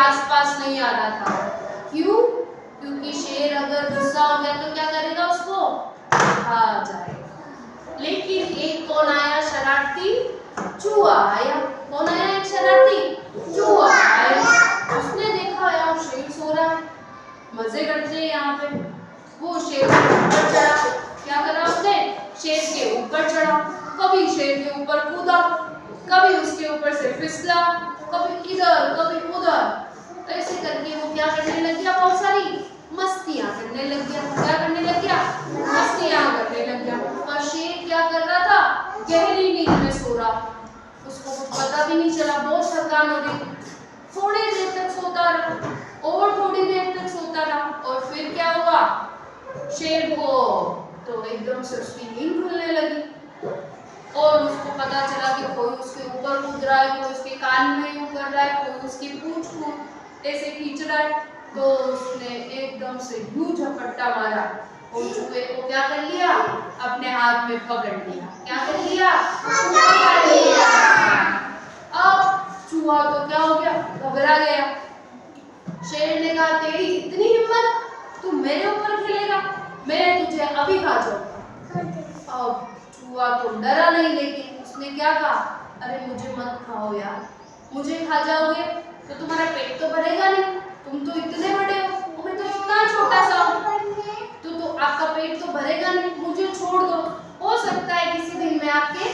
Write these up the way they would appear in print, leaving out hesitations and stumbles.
आसपास नहीं आना था। क्यों? क्योंकि शेर अगर गुस्सा हो गया तो क्या करेगा, उसको खा जाएगा। लेकिन एक कौन आया, शरारती चूहा आया। कौन आया? एक शरारती चूहा आया। उसने देखा यार शेर सो रहा है, मजे करते हैं यहाँ पे। वो शेर के ऊपर चढ़ा। क्या करा उसने? शेर के ऊपर चढ़ा। कभी शेर के ऊपर कूदा, कभी उसके ऊपर से फिसला, कभी इधर कभी उधर। ऐसे करके वो क्या करने लग गया, बहुत सारी मस्तियां करने लग गया। क्या करने लग गया? मस्तियां करने लग गया। और शेर क्या कर रहा था? गहरी नींद में सो रहा। उसको कुछ पता भी नहीं चला, बहुत थकान हो रही। थोड़ी देर तक सोता रहा और थोड़ी देर तक सोता रहा। और फिर क्या हुआ, शेर को तो एकदम से उसकी नींद खुलने लगी और उसको पता चला कि कोई उसके ऊपर कूद रहा है, कोई उसके कान में यूं कर रहा है, कोई उसकी पूंछ को ऐसे खींच रहा है। तो उसने एकदम से यूं झपट्टा मारा और चूहे को क्या कर लिया, अपने हाथ में पकड़ लिया। क्या कर लिया? पकड़ लिया। अब चूहा तो क्या हो गया, घबरा गया। शेर ने कहा तेरी इतनी हिम्मत, तू मेरे ऊपर खेलेगा, मैं तुझे अभी खा जाऊंगा। अब चूहा तो डरा नहीं, लेकिन उसने क्या कहा, अरे मुझे मत खाओ यार, मुझे खा जाओगे तो तुम्हारा पेट तो भरेगा नहीं, तुम तो इतने बड़े हो, मैं तो इतना छोटा सा हूँ, तो आपका पेट तो भरेगा नहीं, मुझे छोड़ दो, हो सकता है किसी दिन मैं आपके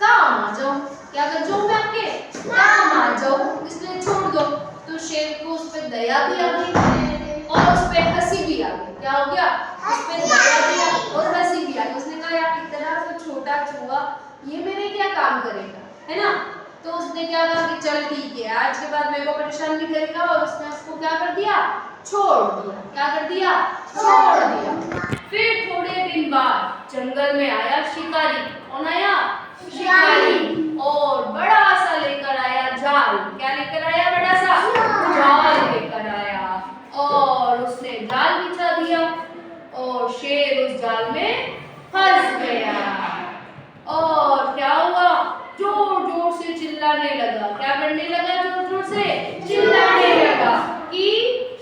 काम आ जाऊं। क्या कर जाऊं? मैं आपके काम आ जाऊं, इसलिए छोड़ दो। तो शेर को उस पर दया भी आ गई और उस पर हंसी भी आ गई। क्या हो गया? उस पर दया भी आ गई और हंसी भी आ गई। उसने कहा यार इतना सा छोटा चूहा ये मेरे क्या काम करेगा, है ना। तो उसने क्या कहा कि चल ठीक है, आज के बाद मेरे को परेशान नहीं करेगा। और उसने उसको क्या कर दिया? छोड़ दिया। क्या कर दिया? छोड़ दिया। फिर थोड़े दिन बाद जंगल में आया शिकारी। कौन आया? शिकारी। और बड़ा सा लेकर आया जाल। क्या लेकर आया? बड़ा सा जाल लेकर आया और उसने जाल बिछा दिया और शेर उस जाल में फंस गया। और क्या हुआ? जोर जोर से चिल्लाने लगा। क्या करने लगा? जोर जोर से चिल्लाने लगा कि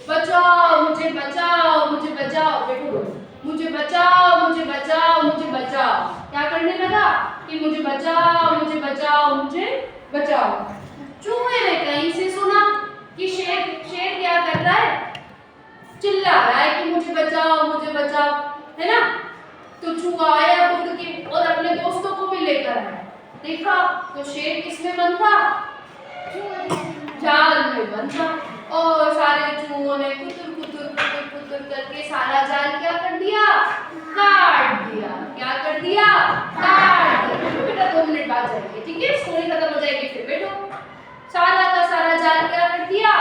बचाओ मुझे, बचाओ मुझे, बचाओ, बैठो, मुझे बचाओ, मुझे बचाओ, मुझे बचाओ। क्या करने लगा कि मुझे बचाओ, मुझे बचाओ, मुझे बचाओ। चूहे ने कहीं से सुना कि शेर क्या कर रहा है, चिल्ला रहा है कि मुझे बचाओ, मुझे बचाओ, है ना। तो चूहा आया दौड़ के और अपने दोस्तों को भी लेकर आया। देखा तो शेर किसमें बंद था? जाल में बंद था। और सारे चूहों ने कुतर कुतर कुतर कुतर करके सारा जाल क्या कर दिया? काट दिया। क्या कर दिया? काट दिया। बेटा 2 मिनट बाद जाएंगे, ठीक है, स्टोरी खत्म हो जाएगी, फिर बैठो। सारा का सारा जाल क्या कर दिया?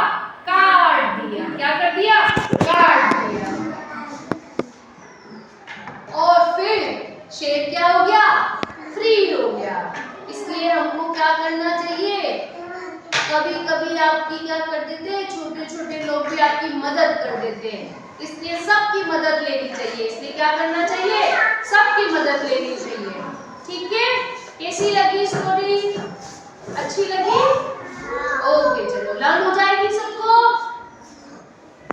काट दिया। क्या कर दिया? काट दिया। और फिर शेर क्या हो गया? फ्री हो गया। इसलिए हमको क्या करना चाहिए? कभी कभी आपकी क्या कर देते हैं, छोटे छोटे लोग भी आपकी मदद कर देते हैं, इसलिए सबकी मदद लेनी चाहिए। इसलिए क्या करना चाहिए? सबकी मदद लेनी चाहिए। ठीक है, कैसी लगी स्टोरी? अच्छी लगी? ओके, चलो लर्न हो जाए।